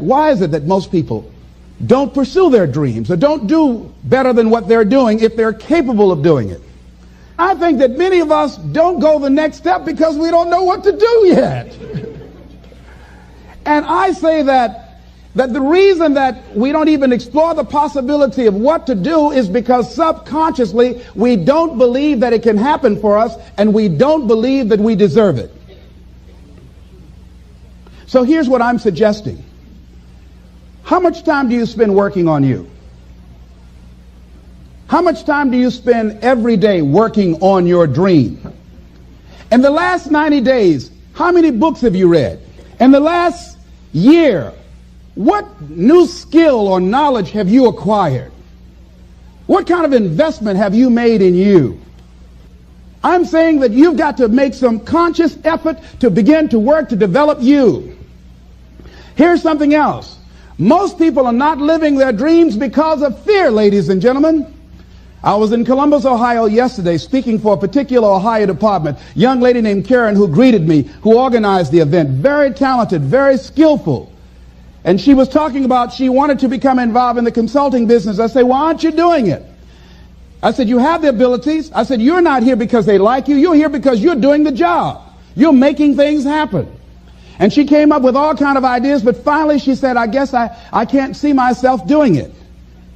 Why is it that most people don't pursue their dreams or don't do better than what they're doing if they're capable of doing it? I think that many of us don't go the next step because we don't know what to do yet. And I say that the reason that we don't even explore the possibility of what to do is because subconsciously we don't believe that it can happen for us, and we don't believe that we deserve it. So here's what I'm suggesting. How much time do you spend working on you? How much time do you spend every day working on your dream? In the last 90 days, how many books have you read? In the last year, what new skill or knowledge have you acquired? What kind of investment have you made in you? I'm saying that you've got to make some conscious effort to begin to work to develop you. Here's something else. Most people are not living their dreams because of fear, ladies and gentlemen. I was in Columbus, Ohio yesterday speaking for a particular Ohio department. Young lady named Karen who greeted me, who organized the event. Very talented, very skillful. And she was talking about she wanted to become involved in the consulting business. I said, why aren't you doing it? I said, you have the abilities. I said, you're not here because they like you. You're here because you're doing the job. You're making things happen. And she came up with all kinds of ideas, but finally she said, I guess I can't see myself doing it.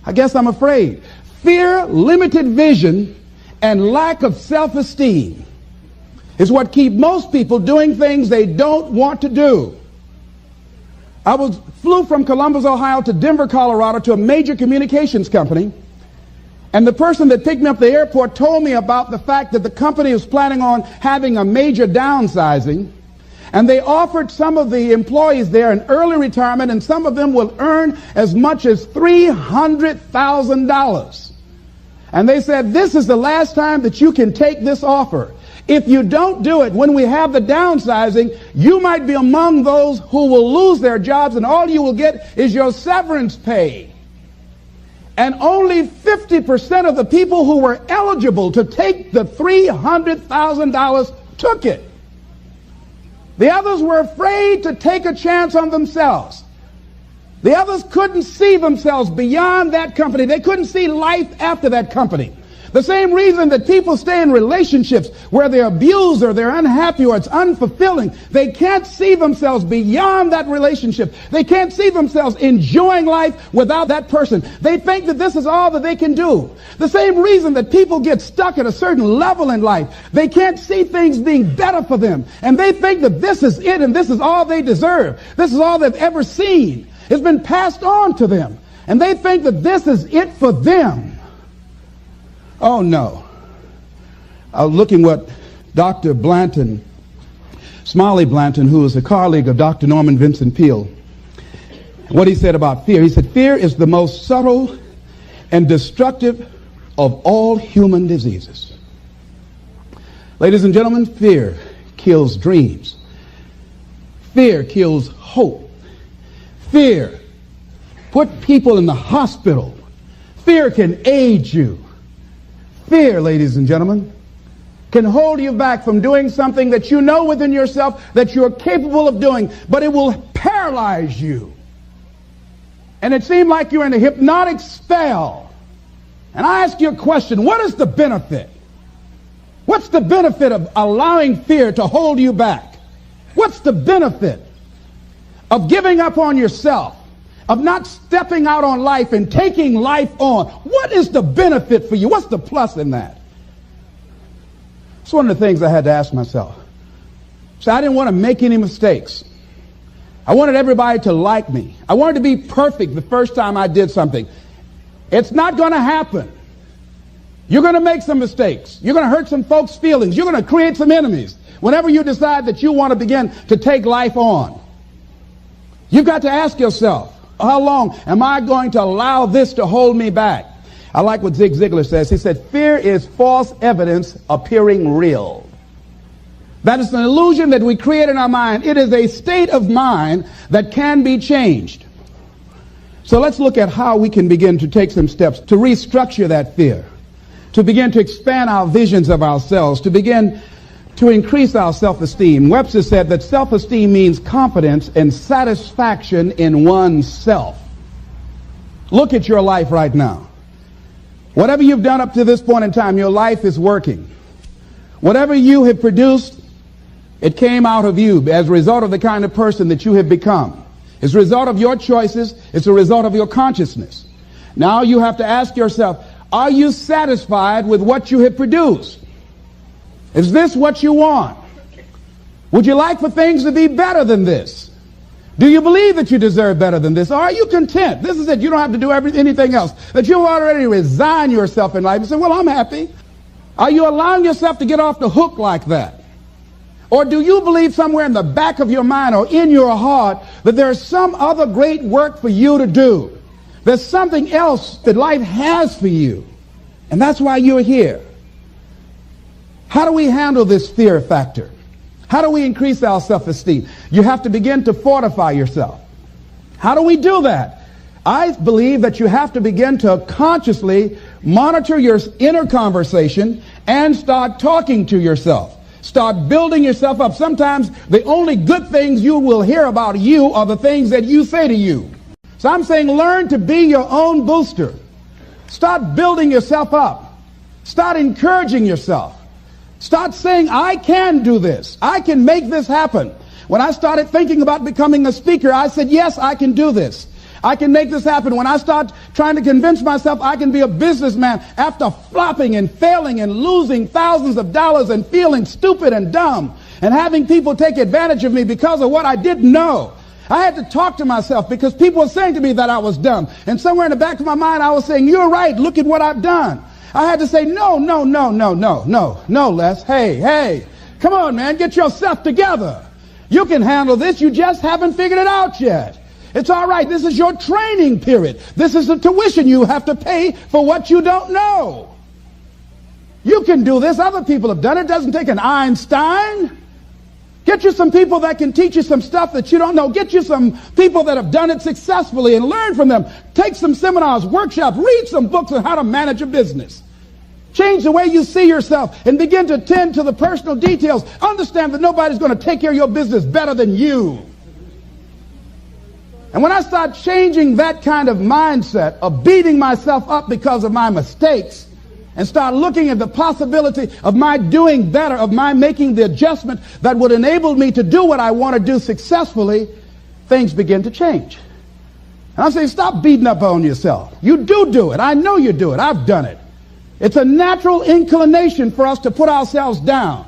I guess I'm afraid. Fear, limited vision, and lack of self-esteem is what keep most people doing things they don't want to do. I flew from Columbus, Ohio to Denver, Colorado to a major communications company. And the person that picked me up at the airport told me about the fact that the company was planning on having a major downsizing. And they offered some of the employees there an early retirement, and some of them will earn as much as $300,000. And they said, this is the last time that you can take this offer. If you don't do it when we have the downsizing, you might be among those who will lose their jobs, and all you will get is your severance pay. And only 50% of the people who were eligible to take the $300,000 took it. The others were afraid to take a chance on themselves. The others couldn't see themselves beyond that company. They couldn't see life after that company. The same reason that people stay in relationships where they're abused or they're unhappy or it's unfulfilling. They can't see themselves beyond that relationship. They can't see themselves enjoying life without that person. They think that this is all that they can do. The same reason that people get stuck at a certain level in life. They can't see things being better for them. And they think that this is it and this is all they deserve. This is all they've ever seen. It's been passed on to them. And they think that this is it for them. Oh, no. I was looking what Dr. Blanton, Smiley Blanton, who is a colleague of Dr. Norman Vincent Peale, what he said about fear. He said, fear is the most subtle and destructive of all human diseases. Ladies and gentlemen, fear kills dreams. Fear kills hope. Fear put people in the hospital. Fear can age you. Fear, ladies and gentlemen, can hold you back from doing something that you know within yourself that you're capable of doing, but it will paralyze you. And it seemed like you're in a hypnotic spell. And I ask you a question, what is the benefit? What's the benefit of allowing fear to hold you back? What's the benefit of giving up on yourself? Of not stepping out on life and taking life on? What is the benefit for you? What's the plus in that? It's one of the things I had to ask myself. So I didn't want to make any mistakes. I wanted everybody to like me. I wanted to be perfect the first time I did something. It's not going to happen. You're going to make some mistakes. You're going to hurt some folks' feelings. You're going to create some enemies whenever you decide that you want to begin to take life on. You've got to ask yourself, how long am I going to allow this to hold me back? I like what Zig Ziglar says. He said, fear is false evidence appearing real. That is an illusion that we create in our mind. It is a state of mind that can be changed. So let's look at how we can begin to take some steps to restructure that fear, to begin to expand our visions of ourselves, to begin to increase our self-esteem. Webster said that self-esteem means confidence and satisfaction in oneself. Look at your life right now. Whatever you've done up to this point in time, your life is working. Whatever you have produced, it came out of you as a result of the kind of person that you have become. It's a result of your choices. It's a result of your consciousness. Now you have to ask yourself, are you satisfied with what you have produced? Is this what you want? Would you like for things to be better than this? Do you believe that you deserve better than this? Or are you content? This is it. You don't have to do anything else. That you've already resigned yourself in life and say, well, I'm happy. Are you allowing yourself to get off the hook like that? Or do you believe somewhere in the back of your mind or in your heart that there's some other great work for you to do? There's something else that life has for you. And that's why you're here. How do we handle this fear factor? How do we increase our self-esteem? You have to begin to fortify yourself. How do we do that? I believe that you have to begin to consciously monitor your inner conversation and start talking to yourself. Start building yourself up. Sometimes the only good things you will hear about you are the things that you say to you. So I'm saying learn to be your own booster. Start building yourself up. Start encouraging yourself. Start saying, I can do this. I can make this happen. When I started thinking about becoming a speaker, I said, yes, I can do this. I can make this happen. When I start trying to convince myself I can be a businessman after flopping and failing and losing thousands of dollars and feeling stupid and dumb and having people take advantage of me because of what I didn't know. I had to talk to myself because people were saying to me that I was dumb. And somewhere in the back of my mind, I was saying, you're right. Look at what I've done. I had to say, no, Les. Hey, come on, man, get yourself together. You can handle this. You just haven't figured it out yet. It's all right. This is your training period. This is the tuition you have to pay for what you don't know. You can do this. Other people have done it. It doesn't take an Einstein. Get you some people that can teach you some stuff that you don't know. Get you some people that have done it successfully and learn from them. Take some seminars, workshops, read some books on how to manage a business. Change the way you see yourself and begin to tend to the personal details. Understand that nobody's going to take care of your business better than you. And when I start changing that kind of mindset of beating myself up because of my mistakes and start looking at the possibility of my doing better, of my making the adjustment that would enable me to do what I want to do successfully, things begin to change. And I'm saying, stop beating up on yourself. You do it. I know you do it. I've done it. It's a natural inclination for us to put ourselves down.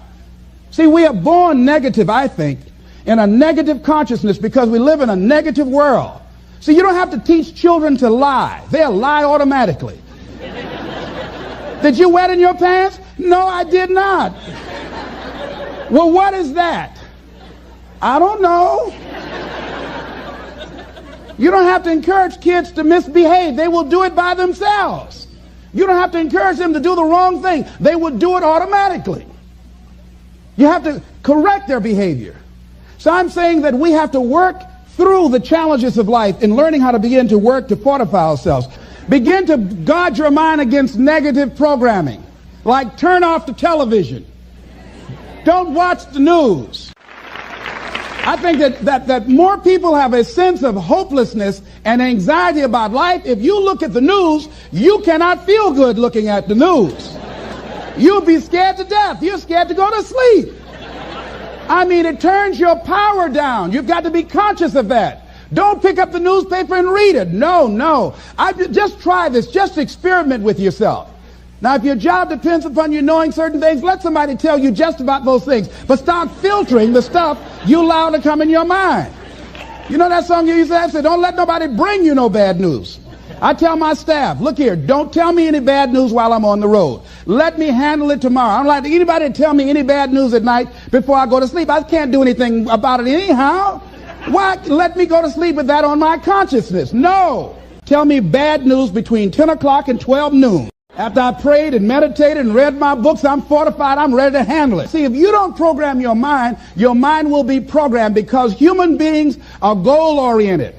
See, we are born negative, I think, in a negative consciousness because we live in a negative world. See, you don't have to teach children to lie. They'll lie automatically. Did you wet in your pants? No, I did not. Well, what is that? I don't know. You don't have to encourage kids to misbehave. They will do it by themselves. You don't have to encourage them to do the wrong thing. They will do it automatically. You have to correct their behavior. So I'm saying that we have to work through the challenges of life in learning how to begin to work to fortify ourselves. Begin to guard your mind against negative programming, like turn off the television. Don't watch the news. I think that more people have a sense of hopelessness and anxiety about life. If you look at the news, you cannot feel good looking at the news. You'll be scared to death. You're scared to go to sleep. I mean, it turns your power down. You've got to be conscious of that. Don't pick up the newspaper and read it. No. Just try this. Just experiment with yourself. Now, if your job depends upon you knowing certain things, let somebody tell you just about those things. But start filtering the stuff you allow to come in your mind. You know that song you used to have? Say, don't let nobody bring you no bad news. I tell my staff, look here, don't tell me any bad news while I'm on the road. Let me handle it tomorrow. I don't like anybody to tell me any bad news at night before I go to sleep. I can't do anything about it anyhow. Why let me go to sleep with that on my consciousness? No. Tell me bad news between 10 o'clock and 12 noon. After I prayed and meditated and read my books, I'm fortified, I'm ready to handle it. See, if you don't program your mind will be programmed because human beings are goal-oriented.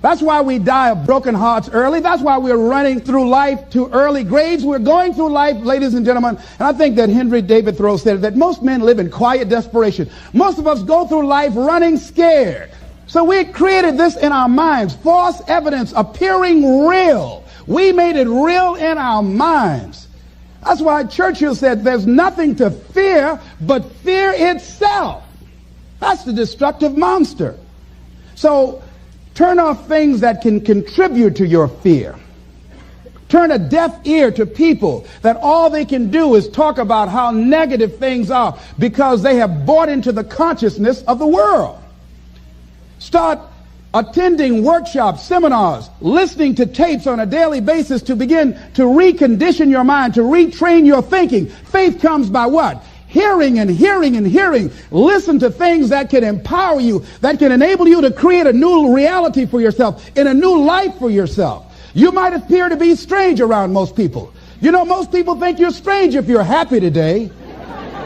That's why we die of broken hearts early. That's why we're running through life to early graves. We're going through life, ladies and gentlemen. And I think that Henry David Thoreau said that most men live in quiet desperation. Most of us go through life running scared. So we created this in our minds, false evidence appearing real. We made it real in our minds. That's why Churchill said there's nothing to fear but fear itself. That's the destructive monster. So turn off things that can contribute to your fear. Turn a deaf ear to people that all they can do is talk about how negative things are because they have bought into the consciousness of the world. Start attending workshops, seminars, listening to tapes on a daily basis to begin to recondition your mind, to retrain your thinking. Faith comes by what? Hearing and hearing and hearing. Listen to things that can empower you, that can enable you to create a new reality for yourself, in a new life for yourself. You might appear to be strange around most people. You know, most people think you're strange if you're happy today.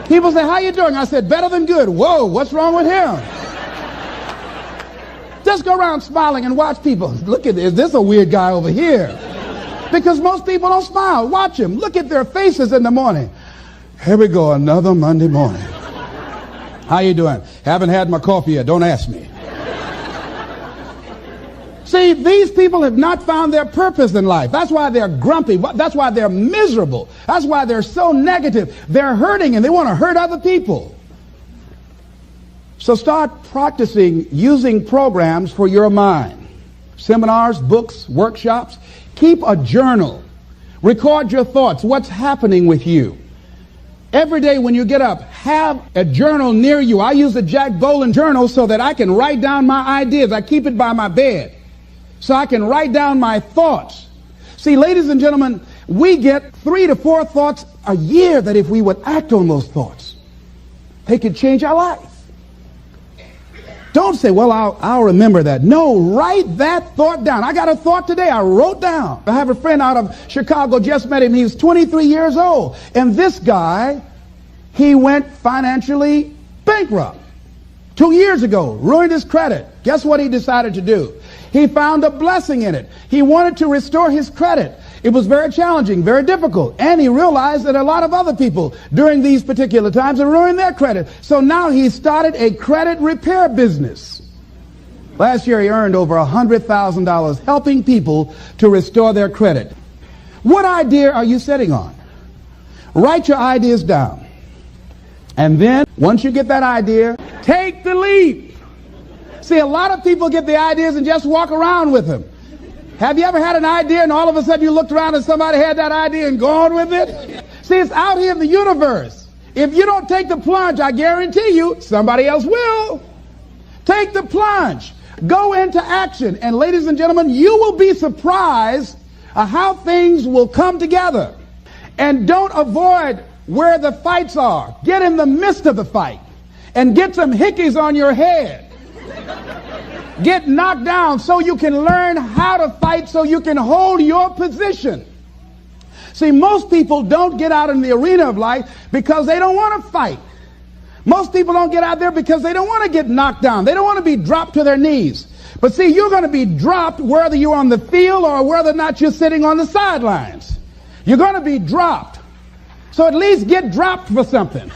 People say, how you doing? I said, better than good. Whoa, what's wrong with him? Just go around smiling and watch people. Look at this. Is this a weird guy over here? Because most people don't smile. Watch them. Look at their faces in the morning. Here we go, another Monday morning. How you doing? Haven't had my coffee yet. Don't ask me. See, these people have not found their purpose in life. That's why they're grumpy. That's why they're miserable. That's why they're so negative. They're hurting and they want to hurt other people. So start practicing using programs for your mind. Seminars, books, workshops. Keep a journal. Record your thoughts. What's happening with you? Every day when you get up, have a journal near you. I use a Jack Boland journal so that I can write down my ideas. I keep it by my bed so I can write down my thoughts. See, ladies and gentlemen, we get 3 to 4 thoughts a year that if we would act on those thoughts, they could change our life. Don't say, well, I'll remember that. No, write that thought down. I got a thought today I wrote down. I have a friend out of Chicago, just met him. He's 23 years old. And this guy, he went financially bankrupt 2 years ago, ruined his credit. Guess what he decided to do? He found a blessing in it. He wanted to restore his credit. It was very challenging, very difficult. And he realized that a lot of other people during these particular times have ruined their credit. So now he started a credit repair business. Last year he earned over $100,000 helping people to restore their credit. What idea are you sitting on? Write your ideas down. And then, once you get that idea, take the leap. See, a lot of people get the ideas and just walk around with them. Have you ever had an idea and all of a sudden you looked around and somebody had that idea and gone with it? See, it's out here in the universe. If you don't take the plunge, I guarantee you, somebody else will. Take the plunge. Go into action. And ladies and gentlemen, you will be surprised at how things will come together. And don't avoid where the fights are. Get in the midst of the fight and get some hickeys on your head. Get knocked down so you can learn how to fight, so you can hold your position. See, most people don't get out in the arena of life because they don't want to fight. Most people don't get out there because they don't want to get knocked down. They don't want to be dropped to their knees. But see, you're going to be dropped whether you're on the field or whether or not you're sitting on the sidelines. You're going to be dropped. So at least get dropped for something.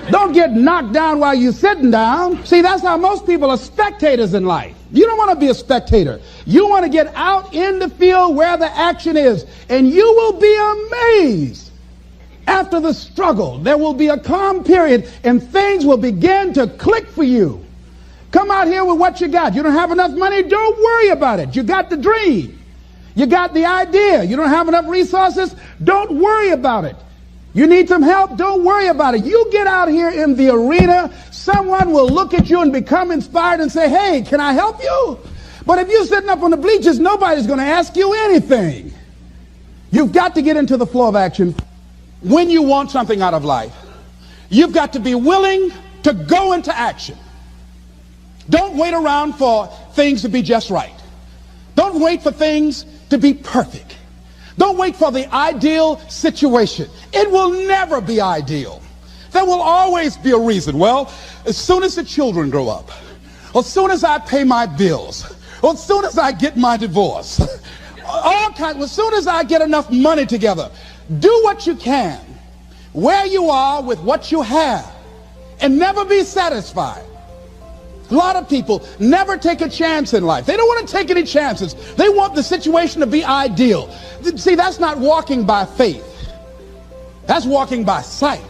Don't get knocked down while you're sitting down. See, that's how most people are spectators in life. You don't want to be a spectator. You want to get out in the field where the action is. And you will be amazed. After the struggle, there will be a calm period and things will begin to click for you. Come out here with what you got. You don't have enough money? Don't worry about it. You got the dream. You got the idea. You don't have enough resources? Don't worry about it. You need some help? Don't worry about it. You get out here in the arena, someone will look at you and become inspired and say, hey, can I help you? But if you're sitting up on the bleachers, nobody's going to ask you anything. You've got to get into the flow of action. When you want something out of life, you've got to be willing to go into action. Don't wait around for things to be just right. Don't wait for things to be perfect. Don't wait for the ideal situation. It will never be ideal. There will always be a reason. Well, as soon as the children grow up, as soon as I pay my bills, Well, as soon as I get my divorce, as soon as I get enough money together, do what you can, where you are with what you have, and never be satisfied. A lot of people never take a chance in life. They don't want to take any chances. They want the situation to be ideal. See, that's not walking by faith. That's walking by sight.